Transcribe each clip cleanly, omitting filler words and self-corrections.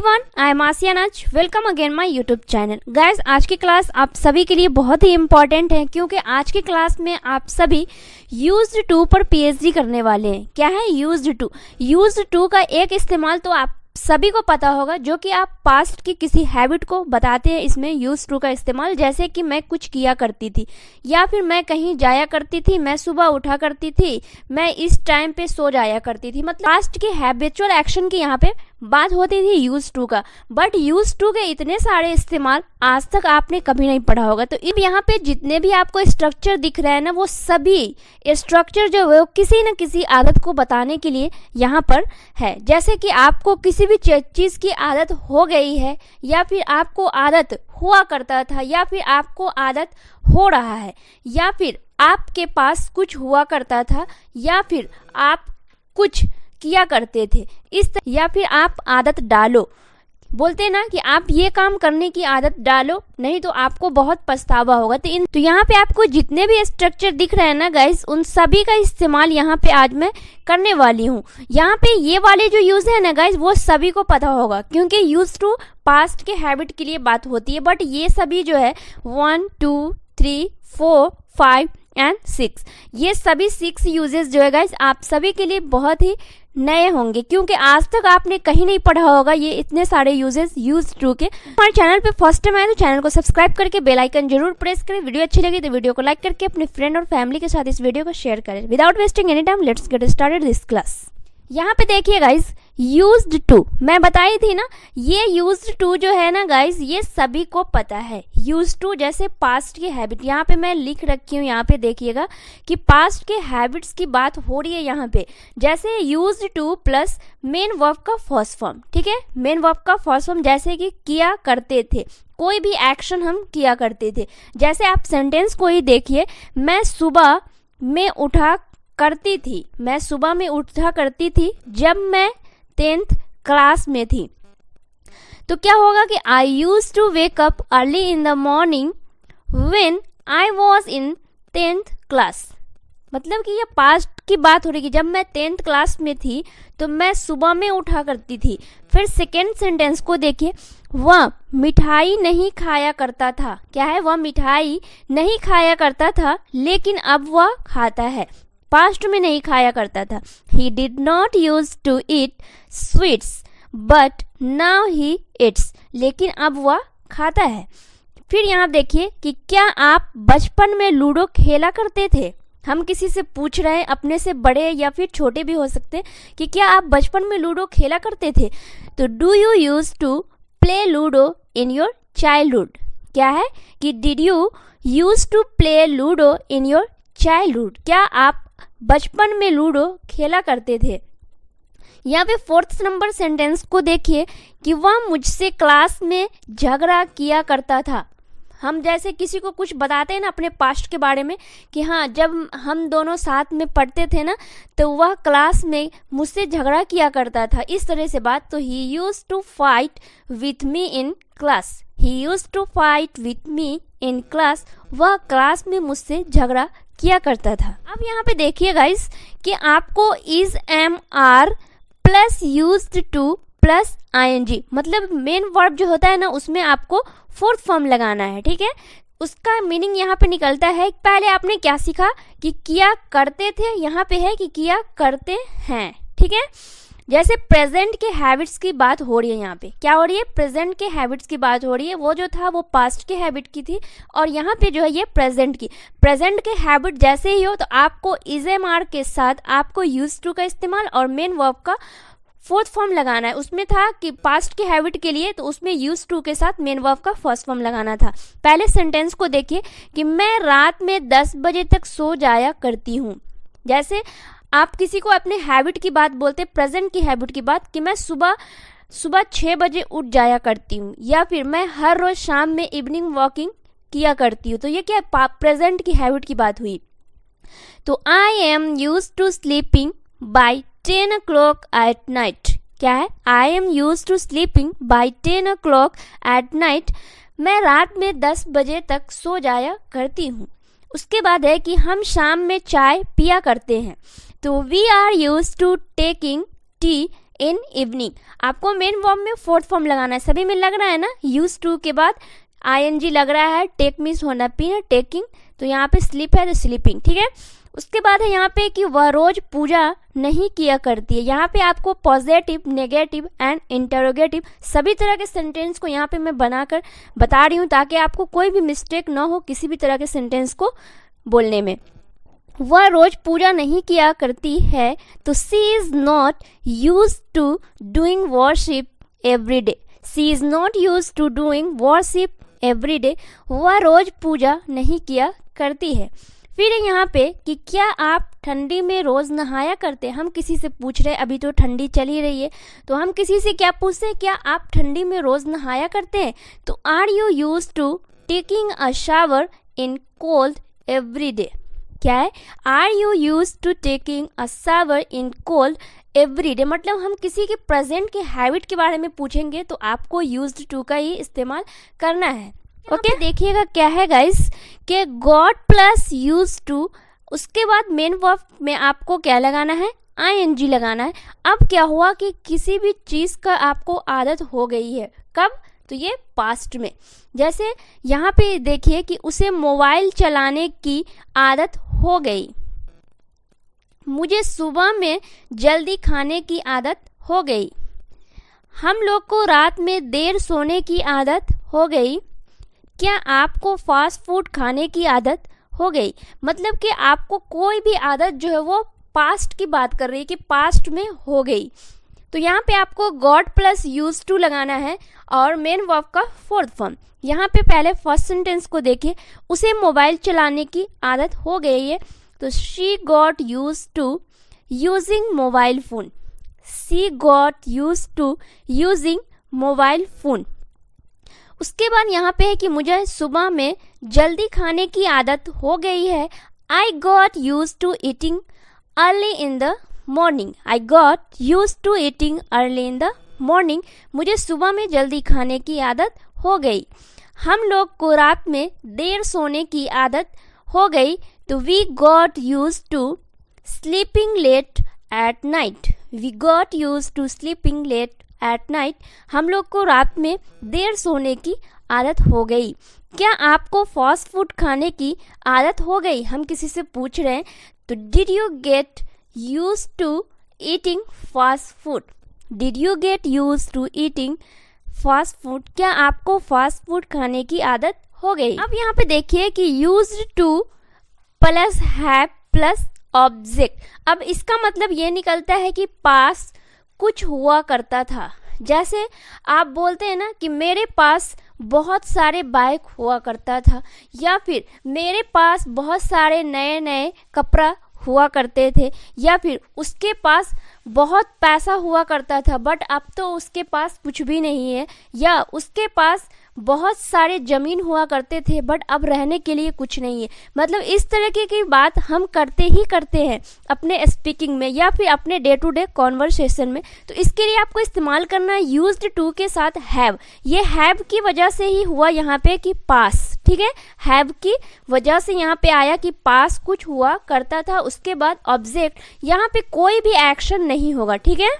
Everyone, I am आसिया नाज। Welcome again my YouTube channel. Guys, आज की क्लास आप सभी के लिए बहुत ही इम्पॉर्टेंट है क्योंकि आज की क्लास में आप सभी यूज्ड टू पर पीएचडी करने वाले हैं। क्या है यूज्ड टू? यूज्ड टू का एक इस्तेमाल तो आप सभी को पता होगा, जो कि आप पास्ट की किसी हैबिट को बताते हैं इसमें यूज्ड टू का इस्तेमाल। जैसे कि मैं कुछ किया करती थी, या फिर मैं कहीं जाया करती थी, मैं सुबह उठा करती थी, मैं इस टाइम पे सो जाया करती थी। मतलब पास्ट के हैबिचुअल एक्शन की यहाँ पे बात होती थी यूज टू का। बट यूज टू के इतने सारे इस्तेमाल आज तक आपने कभी नहीं पढ़ा होगा। तो अब यहाँ पे जितने भी आपको स्ट्रक्चर दिख रहे हैं ना, वो सभी स्ट्रक्चर जो है वो किसी न किसी आदत को बताने के लिए यहाँ पर है। जैसे कि आपको किसी भी चीज़ की आदत हो गई है, या फिर आपको आदत हुआ करता था, या फिर आपको आदत हो रहा है, या फिर आपके पास कुछ हुआ करता था, या फिर आप कुछ किया करते थे या फिर आप आदत डालो। बोलते ना कि आप ये काम करने की आदत डालो, नहीं तो आपको बहुत पछतावा होगा। तो यहाँ पे आपको जितने भी स्ट्रक्चर दिख रहे हैं ना गाइस, उन सभी का इस्तेमाल यहाँ पे आज मैं करने वाली हूँ। यहाँ पे ये वाले जो यूज है ना गाइस, वो सभी को पता होगा क्योंकि यूज टू पास्ट के हैबिट के लिए बात होती है। बट ये सभी जो है 1 2 3 4 5 एंड 6, ये सभी 6 यूजेस जो है गाइस आप सभी के लिए बहुत ही नए होंगे क्योंकि आज तक आपने कहीं नहीं पढ़ा होगा ये इतने सारे यूजेस यूज टू के। हमारे चैनल पे फर्स्ट टाइम आए तो चैनल को सब्सक्राइब करके बेल आइकन जरूर प्रेस करें। वीडियो अच्छी लगी तो वीडियो को लाइक करके अपने फ्रेंड और फैमिली के साथ इस वीडियो को शेयर करें। Without wasting any time, let's get started this class. यहाँ पे देखिए गाइस, यूज्ड टू मैं बताई थी ना, ये यूज्ड टू जो है ना गाइस, ये सभी को पता है। यूज्ड टू जैसे पास्ट की हैबिट, यहाँ पे मैं लिख रखी हूँ, यहाँ पे देखिएगा कि पास्ट के हैबिट्स की बात हो रही है यहाँ पे। जैसे used to plus main verb का फर्स्ट फॉर्म, ठीक है, मेन वर्ब का फर्स्ट फॉर्म, जैसे कि किया करते थे, कोई भी एक्शन हम किया करते थे। जैसे आप सेंटेंस को ही देखिए, मैं सुबह में उठा करती थी, मैं सुबह में उठा करती थी जब मैं 10th क्लास में थी। तो क्या होगा कि I use to wake up early in the morning when I was in 10th class. मतलब कि ये पास्ट की बात हो रही है कि जब मैं 10th क्लास में थी तो मैं सुबह में उठा करती थी। फिर सेकेंड सेंटेंस को देखिए, वह मिठाई नहीं खाया करता था। क्या है? वह मिठाई नहीं खाया करता था लेकिन अब वह खाता है। पास्ट में नहीं खाया करता था। He did not used to eat sweets, but now he eats. लेकिन अब वह खाता है। फिर यहाँ देखिए कि क्या आप बचपन में लूडो खेला करते थे? हम किसी से पूछ रहे हैं, अपने से बड़े या फिर छोटे भी हो सकते हैं, कि क्या आप बचपन में लूडो खेला करते थे? तो do you use to play ludo in your childhood? क्या है कि did you use to play ludo in your childhood? क्या आप बचपन में लूडो खेला करते थे? यहाँ पे 4th नंबर सेंटेंस को देखिए कि वह मुझसे क्लास में झगड़ा किया करता था। हम जैसे किसी को कुछ बताते हैं ना अपने पास्ट के बारे में कि हाँ, जब हम दोनों साथ में पढ़ते थे ना तो वह क्लास में मुझसे झगड़ा किया करता था, इस तरह से बात। तो he use to fight with me in class. He use to fight with me in class. वह क्लास में मुझसे झगड़ा किया करता था। अब यहाँ पे देखिए गाइस कि आपको is am are plus used to plus ING, मतलब मेन वर्ब जो होता है ना उसमें आपको 4th फॉर्म लगाना है, ठीक है। उसका मीनिंग यहाँ पे निकलता है, पहले आपने क्या सीखा कि किया करते थे, यहाँ पे है कि किया करते हैं, ठीक है। जैसे प्रेजेंट के हैबिट्स की बात हो रही है, यहाँ पे क्या हो रही है? प्रेजेंट के हैबिट्स की बात हो रही है। वो जो था वो पास्ट के हैबिट की थी, और यहाँ पे जो है ये प्रेजेंट की। प्रेजेंट के हैबिट जैसे ही हो तो आपको इज एम आर के साथ आपको यूज टू का इस्तेमाल और मेन वर्ब का 4th फॉर्म लगाना है। उसमें था कि पास्ट के हैबिट के लिए तो उसमें यूज टू के साथ मेन वर्ब का फर्स्ट फॉर्म लगाना था। पहले सेंटेंस को देखिए कि मैं रात में 10 बजे तक सो जाया करती हूँ। जैसे आप किसी को अपने हैबिट की बात बोलते, प्रेजेंट की हैबिट की बात, कि मैं सुबह 6 बजे उठ जाया करती हूँ, या फिर मैं हर रोज शाम में इवनिंग वॉकिंग किया करती हूँ। तो ये क्या प्रेजेंट की हैबिट की बात हुई। तो I am use to sleeping by 10 o'clock at night. क्या है? I am use to sleeping by 10 o'clock at night. मैं रात में 10 बजे तक सो जाया करती हूँ। उसके बाद है कि हम शाम में चाय पिया करते हैं। तो we are use to taking tea in evening. आपको मेन वर्ब में फोर्थ फॉर्म लगाना है, सभी में लग रहा है ना। यूज टू के बाद ing लग रहा है, टेक मीन्स होना पीना, टेकिंग, तो यहाँ पे स्लीप है तो स्लीपिंग, ठीक है। उसके बाद है यहाँ पे कि वह रोज पूजा नहीं किया करती है। यहाँ पे आपको पॉजिटिव, नेगेटिव एंड इंटरोगेटिव सभी तरह के सेंटेंस को यहाँ पे मैं बनाकर बता रही हूँ ताकि आपको कोई भी मिस्टेक ना हो किसी भी तरह के सेंटेंस को बोलने में। वह रोज पूजा नहीं किया करती है तो she is not use to doing worship every day. She is not use to doing worship every day. वह रोज पूजा नहीं किया करती है। फिर यहाँ पे कि क्या आप ठंडी में रोज नहाया करते हैं। हम किसी से पूछ रहे हैं, अभी तो ठंडी चली रही है, तो हम किसी से क्या पूछते हैं, क्या आप ठंडी में रोज नहाया करते हैं। तो are you use to taking a shower in cold every day. क्या है, are you use to taking a shower in cold every day. मतलब हम किसी के प्रेजेंट के हैबिट के बारे में पूछेंगे तो आपको यूज्ड टू का ही इस्तेमाल करना है। ओके, देखिएगा क्या है गाइस कि गॉट प्लस यूज टू, उसके बाद मेन वर्ब में आपको क्या लगाना है, ing लगाना है। अब क्या हुआ कि किसी भी चीज़ का आपको आदत हो गई है, कब, तो ये पास्ट में। जैसे यहाँ पे देखिए कि उसे मोबाइल चलाने की आदत हो गई। मुझे सुबह में जल्दी खाने की आदत हो गई। हम लोग को रात में देर सोने की आदत हो गई। क्या आपको फास्ट फूड खाने की आदत हो गई। मतलब कि आपको कोई भी आदत जो है वो पास्ट की बात कर रही है कि पास्ट में हो गई। तो यहाँ पे आपको गॉट प्लस यूज टू लगाना है और मेन वर्ब का फोर्थ फॉर्म। यहाँ पे पहले फर्स्ट सेंटेंस को देखिए, उसे मोबाइल चलाने की आदत हो गई है, तो she got use to using mobile phone. She got use to using mobile phone. उसके बाद यहाँ पे है कि मुझे सुबह में जल्दी खाने की आदत हो गई है। I got use to eating early in the morning. I got use to eating early in the morning. मुझे सुबह में जल्दी खाने की आदत हो गई। हम लोग को रात में देर सोने की आदत हो गई, तो we got use to sleeping late at night. We got use to sleeping late at night. हम लोग को रात में देर सोने की आदत हो गई। क्या आपको फास्ट फूड खाने की आदत हो गई। हम किसी से पूछ रहे हैं, तो did you get use to eating fast food. Did you get use to eating fast food. क्या आपको फास्ट फूड खाने की आदत हो गई। अब यहाँ पे देखिए कि used to plus have plus object. अब इसका मतलब ये निकलता है कि पास कुछ हुआ करता था। जैसे आप बोलते हैं ना कि मेरे पास बहुत सारे बाइक हुआ करता था, या फिर मेरे पास बहुत सारे नए नए कपड़ा हुआ करते थे, या फिर उसके पास बहुत पैसा हुआ करता था बट अब तो उसके पास कुछ भी नहीं है, या उसके पास बहुत सारे ज़मीन हुआ करते थे बट अब रहने के लिए कुछ नहीं है। मतलब इस तरह की बात हम करते ही करते हैं अपने स्पीकिंग में या फिर अपने डे टू डे कॉन्वर्सेशन में। तो इसके लिए आपको इस्तेमाल करना है यूज्ड टू के साथ हैव। ये हैव की वजह से ही हुआ यहाँ पे कि पास, ठीक है, हैव की वजह से यहाँ पे आया कि पास कुछ हुआ करता था। उसके बाद ऑब्जेक्ट, यहाँ पे कोई भी एक्शन नहीं होगा, ठीक है,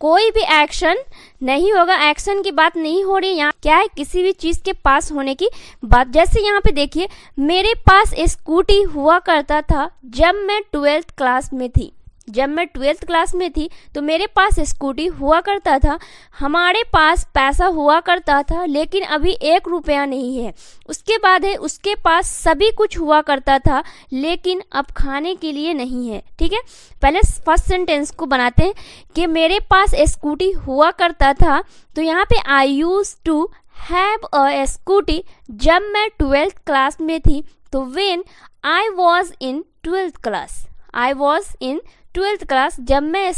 कोई भी एक्शन नहीं होगा, एक्शन की बात नहीं हो रही। यहाँ क्या है, किसी भी चीज के पास होने की बात। जैसे यहाँ पे देखिए, मेरे पास स्कूटी हुआ करता था जब मैं 12th क्लास में थी। जब मैं 12th क्लास में थी तो मेरे पास स्कूटी हुआ करता था। हमारे पास पैसा हुआ करता था लेकिन अभी 1 रुपया नहीं है। उसके बाद है, उसके पास सभी कुछ हुआ करता था लेकिन अब खाने के लिए नहीं है, ठीक है। पहले फर्स्ट सेंटेंस को बनाते हैं कि मेरे पास स्कूटी हुआ करता था, तो यहाँ पे I use to have a scooty जब मैं 12th क्लास में थी। तो when I was in 12th class, I was in 12th class, जब मैं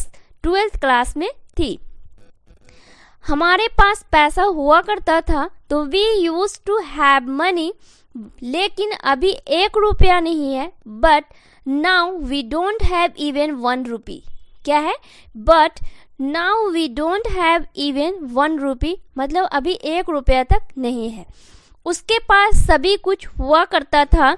12th क्लास में थी। हमारे पास पैसा हुआ करता था, तो we use to have money, लेकिन अभी 1 रुपया नहीं है। But now we don't have even 1 rupee. क्या है, but now we don't have even 1 rupee, मतलब अभी 1 रुपया तक नहीं है। उसके पास सभी कुछ हुआ करता था,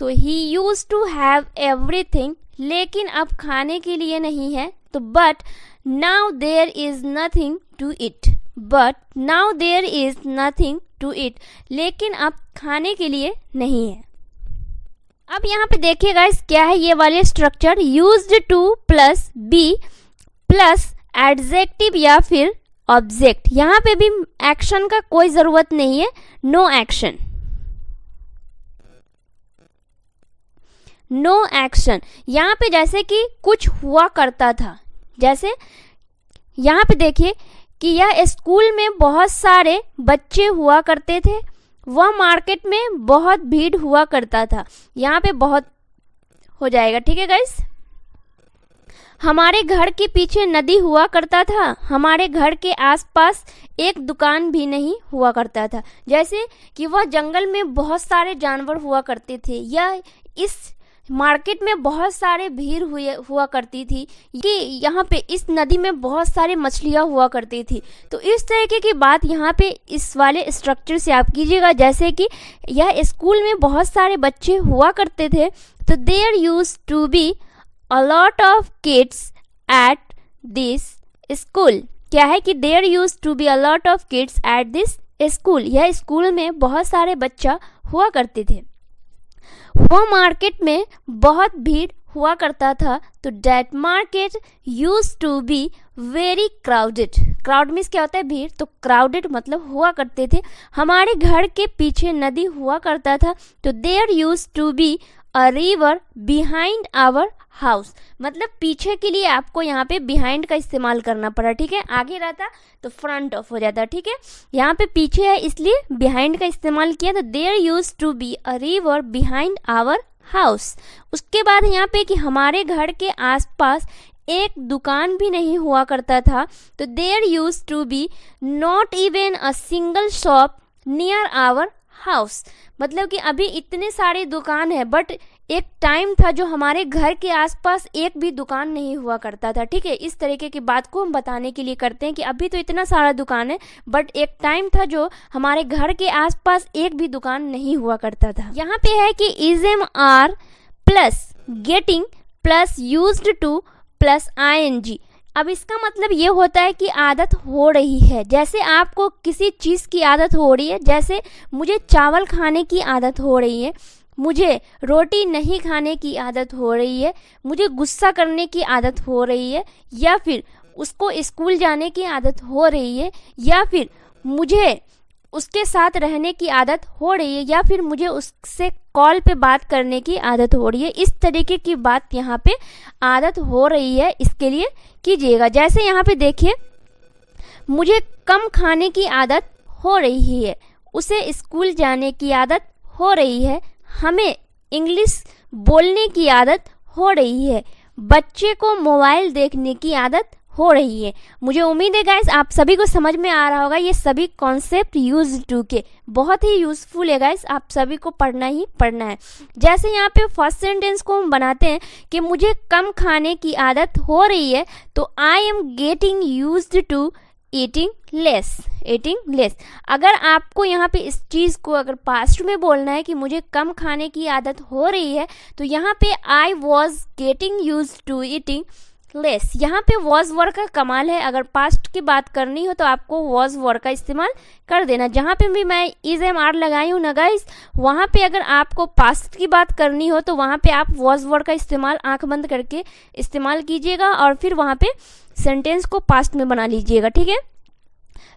तो he use to have everything, लेकिन अब खाने के लिए नहीं है। तो but now there is nothing to it, but now there is nothing to it, लेकिन अब खाने के लिए नहीं है। अब यहाँ पे देखिए गाइस क्या है ये वाले structure, used to plus be plus adjective या फिर ऑब्जेक्ट। यहाँ पे भी एक्शन का कोई जरूरत नहीं है, नो एक्शन, नो एक्शन। यहाँ पे जैसे कि कुछ हुआ करता था, जैसे यहाँ पे देखिए कि यह स्कूल में बहुत सारे बच्चे हुआ करते थे, वह मार्केट में बहुत भीड़ हुआ करता था। यहाँ पे बहुत हो जाएगा, ठीक है गाइस। हमारे घर के पीछे नदी हुआ करता था, हमारे घर के आसपास एक दुकान भी नहीं हुआ करता था। जैसे कि वह जंगल में बहुत सारे जानवर हुआ करते थे, या इस मार्केट में बहुत सारे भीड़ हुआ करती थी, कि यहाँ पे इस नदी में बहुत सारी मछलियाँ हुआ करती थी। तो इस तरीके की बात यहाँ पे इस वाले स्ट्रक्चर से आप कीजिएगा। जैसे कि यह स्कूल में बहुत सारे बच्चे हुआ करते थे, तो there used to be a lot of kids at this school। क्या है कि there used to be a lot of kids at this school। यह स्कूल में बहुत सारे बच्चा हुआ करते थे, वह मार्केट में बहुत भीड़ हुआ करता था। तो that market used to be very crowded। crowd means क्या होता है, भीड़, तो crowded मतलब हुआ करते थे। हमारे घर के पीछे नदी हुआ करता था, तो there used to be a river behind our house, मतलब पीछे के लिए आपको यहाँ पे बिहाइंड का इस्तेमाल करना पड़ा, ठीक है। आगे रहता तो फ्रंट ऑफ हो जाता, ठीक है। यहाँ पे पीछे है इसलिए बिहाइंड का इस्तेमाल किया। तो there used to be a river behind our house. उसके बाद यहाँ पे कि हमारे घर के आसपास एक दुकान भी नहीं हुआ करता था, तो there used to be not even a single shop near our house, मतलब कि अभी इतने सारे दुकान है, बट एक टाइम था जो हमारे घर के आसपास एक भी दुकान नहीं हुआ करता था, ठीक है। इस तरीके की बात को हम बताने के लिए करते हैं कि अभी तो इतना सारा दुकान है, बट एक टाइम था जो हमारे घर के आसपास एक भी दुकान नहीं हुआ करता था। यहाँ पे है कि is am are plus getting plus used to plus ING। अब इसका मतलब ये होता है कि आदत हो रही है। जैसे आपको किसी चीज़ की आदत हो रही है, जैसे मुझे चावल खाने की आदत हो रही है, मुझे रोटी नहीं खाने की आदत हो रही है, मुझे गुस्सा करने की आदत हो रही है, या फिर उसको स्कूल जाने की आदत हो रही है, या फिर मुझे उसके साथ रहने की आदत हो रही है, या फिर मुझे उससे कॉल पे बात करने की आदत हो रही है। इस तरीके की बात यहाँ पे आदत हो रही है, इसके लिए कीजिएगा। जैसे यहाँ पे देखिए, मुझे कम खाने की आदत हो रही है, उसे स्कूल जाने की आदत हो रही है, हमें इंग्लिश बोलने की आदत हो रही है, बच्चे को मोबाइल देखने की आदत हो रही है। मुझे उम्मीद है गाइस आप सभी को समझ में आ रहा होगा। ये सभी कॉन्सेप्ट यूज्ड टू के बहुत ही यूजफुल है गाइस, आप सभी को पढ़ना ही पढ़ना है। जैसे यहाँ पे फर्स्ट सेंटेंस को हम बनाते हैं कि मुझे कम खाने की आदत हो रही है, तो I am getting used to eating less, eating less. अगर आपको यहाँ पे इस चीज़ को अगर पास्ट में बोलना है कि मुझे कम खाने की आदत हो रही है, तो यहाँ पे I was getting used to eating less. यहाँ पे वॉज वर्ड का कमाल है, अगर पास्ट की बात करनी हो तो आपको वॉज वर्ड का इस्तेमाल कर देना। जहाँ पे भी मैं इज एम आर लगाई हूँ ना गाइस, वहाँ पे अगर आपको पास्ट की बात करनी हो तो वहाँ पे आप वॉज वर्ड का इस्तेमाल आंख बंद करके इस्तेमाल कीजिएगा, और फिर वहाँ पे सेंटेंस को पास्ट में बना लीजिएगा, ठीक है।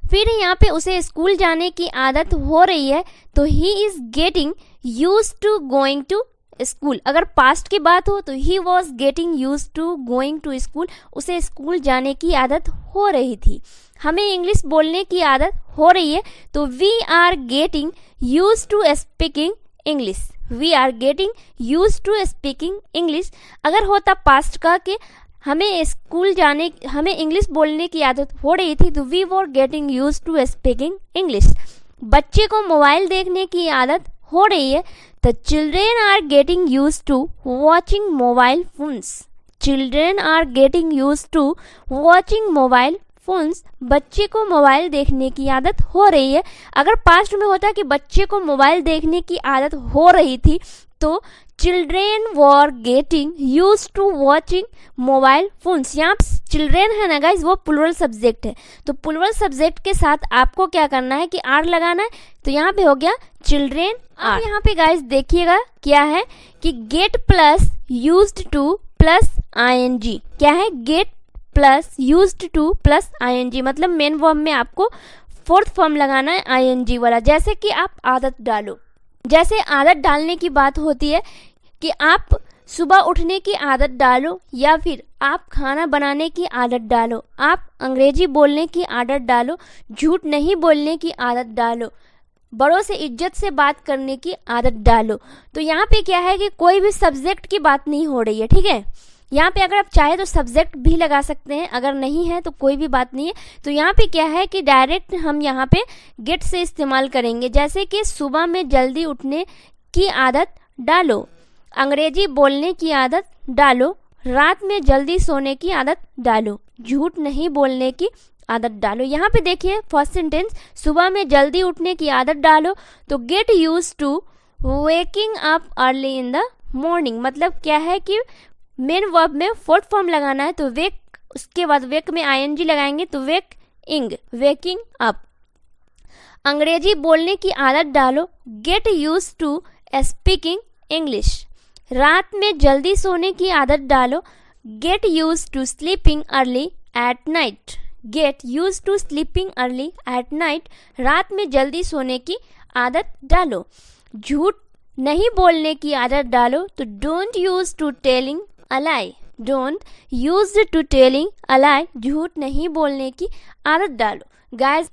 फिर यहाँ पे उसे स्कूल जाने की आदत हो रही है, तो he is getting used to going to school. अगर पास्ट की बात हो तो he was getting used to going to school, उसे स्कूल जाने की आदत हो रही थी। हमें इंग्लिश बोलने की आदत हो रही है, तो we are getting used to speaking English, we are getting used to speaking English. अगर होता पास्ट का कि हमें स्कूल जाने, हमें इंग्लिश बोलने की आदत हो रही थी, तो we were getting used to speaking English. बच्चे को मोबाइल देखने की आदत हो रही है, the children are getting used to watching mobile phones, children are getting used to watching mobile phones. बच्चे को मोबाइल देखने की आदत हो रही है। अगर पास्ट में होता कि बच्चे को मोबाइल देखने की आदत हो रही थी, तो children were getting use to watching mobile phones, यहाँ चिल्ड्रेन है ना गाइज, वो प्लूरल सब्जेक्ट है, तो प्लूरल सब्जेक्ट के साथ आपको क्या करना है कि आर लगाना है, तो यहाँ पे हो गया चिल्ड्रेन आर। यहाँ पे गाइज देखिएगा क्या है कि get plus used to plus ING, क्या है get plus used to plus ING, मतलब मेन वर्ब में आपको फोर्थ फॉर्म लगाना है आईएनजी वाला। जैसे कि आप आदत डालो, जैसे आदत डालने की बात होती है कि आप सुबह उठने की आदत डालो, या फिर आप खाना बनाने की आदत डालो, आप अंग्रेजी बोलने की आदत डालो, झूठ नहीं बोलने की आदत डालो, बड़ों से इज्जत से बात करने की आदत डालो। तो यहाँ पे क्या है कि कोई भी सब्जेक्ट की बात नहीं हो रही है, ठीक है। यहाँ पे अगर आप चाहे तो सब्जेक्ट भी लगा सकते हैं, अगर नहीं है तो कोई भी बात नहीं है। तो यहाँ पे क्या है कि डायरेक्ट हम यहाँ पे गेट से इस्तेमाल करेंगे, जैसे कि सुबह में जल्दी उठने की आदत डालो, अंग्रेजी बोलने की आदत डालो, रात में जल्दी सोने की आदत डालो, झूठ नहीं बोलने की आदत डालो। यहाँ पे देखिए फर्स्ट सेंटेंस, सुबह में जल्दी उठने की आदत डालो, तो get use to waking up early in the morning, मतलब क्या है कि मेन वर्ब में फोर्थ फॉर्म लगाना है, तो वेक, उसके बाद वेक में आईएनजी लगाएंगे, तो वेकिंग अप। अंग्रेजी बोलने की आदत डालो, get use to speaking English. रात में जल्दी सोने की आदत डालो, get use to sleeping early at night, get use to sleeping early at night, रात में जल्दी सोने की आदत डालो। झूठ नहीं बोलने की आदत डालो, तो don't use to telling a lie, don't use to telling a lie, झूठ नहीं बोलने की आदत डालो। गाइस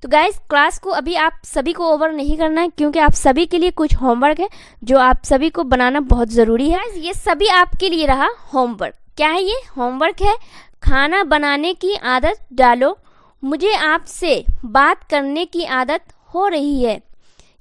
क्लास को अभी आप सभी को ओवर नहीं करना है, क्योंकि आप सभी के लिए कुछ होमवर्क है जो आप सभी को बनाना बहुत ज़रूरी है। ये सभी आपके लिए रहा होमवर्क। क्या है ये होमवर्क है, खाना बनाने की आदत डालो, मुझे आपसे बात करने की आदत हो रही है,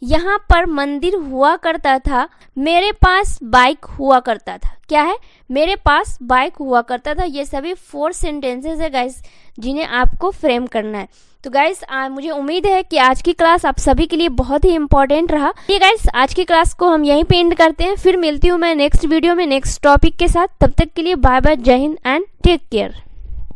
यहाँ पर मंदिर हुआ करता था, मेरे पास बाइक हुआ करता था। क्या है, मेरे पास बाइक हुआ करता था। ये सभी 4 सेंटेंसेस है गाइस, जिन्हें आपको फ्रेम करना है। तो गाइस मुझे उम्मीद है कि आज की क्लास आप सभी के लिए बहुत ही इंपॉर्टेंट रहा। ये गाइस आज की क्लास को हम यहीं पे एंड करते हैं, फिर मिलती हूँ मैं नेक्स्ट वीडियो में नेक्स्ट टॉपिक के साथ। तब तक के लिए बाय बाय, जय हिंद एंड टेक केयर।